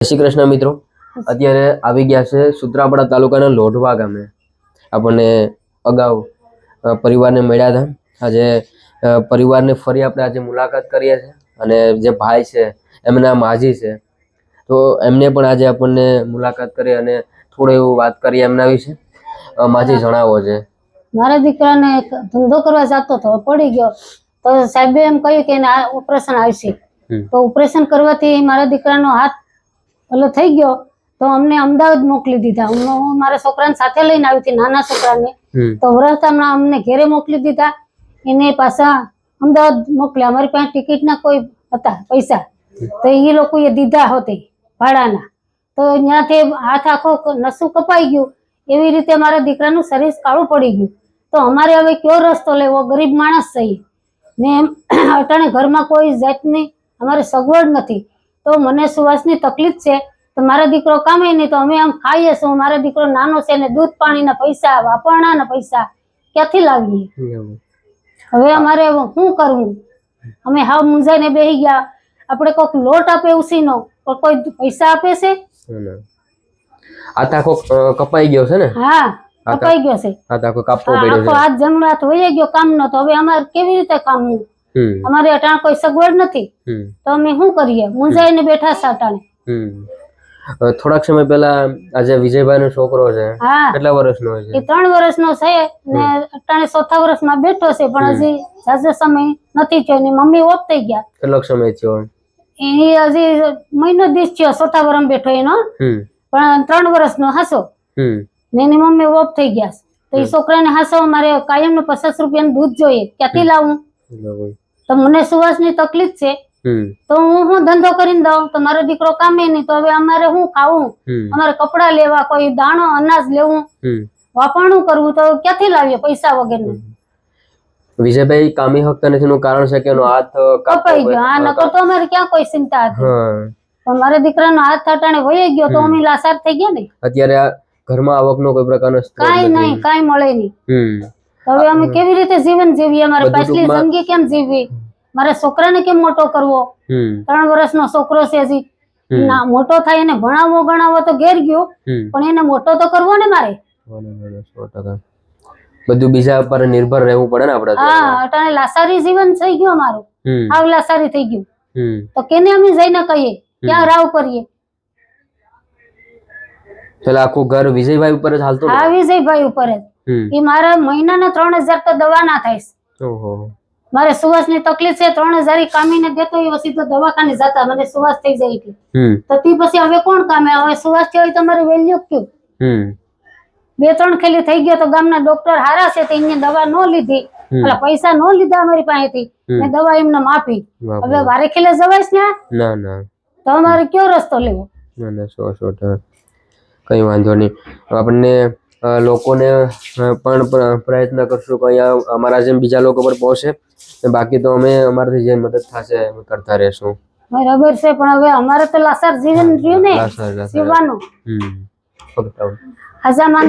જય શ્રી કૃષ્ણ મિત્રો, અત્યારે આવી ગયા છે સુત્રાપાડા તાલુકાના લોઢવા ગામે. આપણને અગાઉ પરિવારને મળ્યા હતા. આજે પરિવારને ફરી આપણે આજે મુલાકાત કરીએ છીએ અને જે ભાઈ છે એમના માજી છે, તો એમને પણ આજે આપણને મુલાકાત કરી અને થોડું એવું વાત કરીએ એમના વિશે. માજી જણાવો છે. મારા દીકરાને ધંધો કરવા જતો હતો, પડી ગયો તો સાહેબે એમ કહ્યું કે એને ઓપરેશન આવશે. તો ઓપરેશન કરવાથી મારા દીકરાનો હાથ ભલો થઈ ગયો તો અમને અમદાવાદ મોકલી દીધા. હું મારા છોકરાને સાથે લઈને આવી હતી, નાના છોકરાને. તો વરસતામાં અમને ઘેરે મોકલી દીધા, એને પાછા અમદાવાદ મોકલ્યા. અમારી પાસે ટિકિટના કોઈ હતા પૈસા, તો એ લોકોએ દીધા હોતી ભાડાના. તો ત્યાંથી હાથ આખો નસું કપાઈ ગયું. એવી રીતે મારા દીકરાનું શરીર કાળું પડી ગયું. તો અમારે હવે કયો રસ્તો લેવો? ગરીબ માણસ છીએ ને અટાણે ઘરમાં કોઈ જાતની અમારે સગવડ નથી. તો મને સુવાસની તકલીફ છે, તો મારા દીકરો કામે નહીં, તો અમે આમ ખાઈએ છીએ. મારો દીકરો નાનો છે ને દૂધ પાણીના પૈસા, વાપરણાના પૈસા ક્યાંથી લાવીએ? હવે અમારે શું કરવું? અમે હાવ મૂંઝાઈને બેસી ગયા. આપણે કોઈક લોટ આપે ઉસીનો, કોઈ પૈસા આપે છે? હાથ આખો કપાઈ ગયો છે ને? હા, કપાઈ ગયો છે. હાથ આખો કાપવો પડ્યો છે. હાથ જમણો હાથ વહી ગયો કામનો. તો હવે અમારે કેવી રીતે કામનું? અમારે અટાણે કોઈ સગવડ નથી, તો અમે શું કરીએ? મૂંઝાઈને બેઠા છે અટાણે. થોડાક સમય પહેલા આજે વિજયભાઈ નો છોકરો છે, કેટલા વર્ષનો છે? એ 3 વર્ષનો છે ને અટાણે 4થા વર્ષમાં બેઠો છે, પણ હજી જાજો સમય નથી થયો. એની મમ્મી ઓફ થઈ ગયા. કેટલો સમય થયો? એ હજી મહિનો દિવસ થયો. 4થા વર્ષમાં બેઠો એનો, પણ 3 વર્ષનો હાસો ને એની મમ્મી ઓફ થઈ ગયા. તો એ છોકરાને હાસો મારે કાયમ નું 50 રૂપિયાનું દૂધ જોઈએ, ક્યાંથી લાવું? તો મને સુવાસની તકલીફ છે, તો હું ધંધો કરીને દઉં તો મારો દીકરો કામે નહીં. તો હવે અમારે શું ખાવું? અમારે કપડા લેવા, કોઈ દાણો અનાજ લેવું, વાપરણું કરવું, તો ક્યાંથી લાવીએ પૈસા વગરનું? વિજયભાઈ કામી હકતા નથી નું કારણ છે કે એનો હાથ કપાઈ ગયો. હા, નકર તો અમારે ક્યાં કોઈ ચિંતા હતી. પણ મારા દીકરાનો હાથ અટાણે વહી ગયો તો અમે લાસાર થઈ ગયા ને. અત્યારે ઘરમાં આવકનો કોઈ પ્રકારનો કાંઈ નહીં, કાંઈ મળે નહીં. હવે અમે કેવી રીતે જીવન જીવીએ? અમારે પાછલી જિંદગી કેમ જીવવી? મારા છોકરાને કેમ મોટો કરવો? 3 વર્ષનો છોકરો છે, હજી મોટો થાય એને ભણાવવો ગણાવવો તો ઘેર ગયો, પણ એને મોટો તો કરવો ને મારે. બધું બીજા પર નિર્ભર રહેવું પડે ને આપણે. હા, અટાણે લાસારી જીવન થઈ ગયું અમારું. હાવ લાસારી થઈ ગયું. તો કેને અમે જઈને કહીએ? ક્યાં રાવ કરીએ? પેલા આખું ઘર વિજયભાઈ ઉપર જ હાલતું? હા, વિજયભાઈ ઉપર જ. એ મારા મહિનાના 3000 તો દવા ના થાય. મારે સુવાસની તકલીફ છે, 3000 કામીને દેતો એ સીધો દવાખાને જતા. મને સુવાસ થઈ જાય કે તો તે પછી હવે કોણ કામે? હવે સુવાસ થયો તમારી વેલ્યુ ક્યું? 2-3 ખેલી થઈ ગયો તો ગામના ડોક્ટર હારા છે, તો એને દવા ન લીધી, પૈસા ન લીધા અમારી પાસેથી, ને દવા એમને માપી. હવે વારે ખેલે જવાય ને? ના ના. તો અમારે કયો રસ્તો લેવો? ના ના, 100% કઈ વાંધો નહીં. આપણને લોકોને પણ પ્રયત્ન કરશું કે અહીંયા અમારા જેમ બીજા લોકો પર પહોંચે. બાકી તો અમે અમારાથી જે મદદ થશે કરતા રહેશું. બરાબર છે, પણ હવે અમારે તો લાસાર જીવન રહ્યું ને જીવવાનું. હાજા માંદા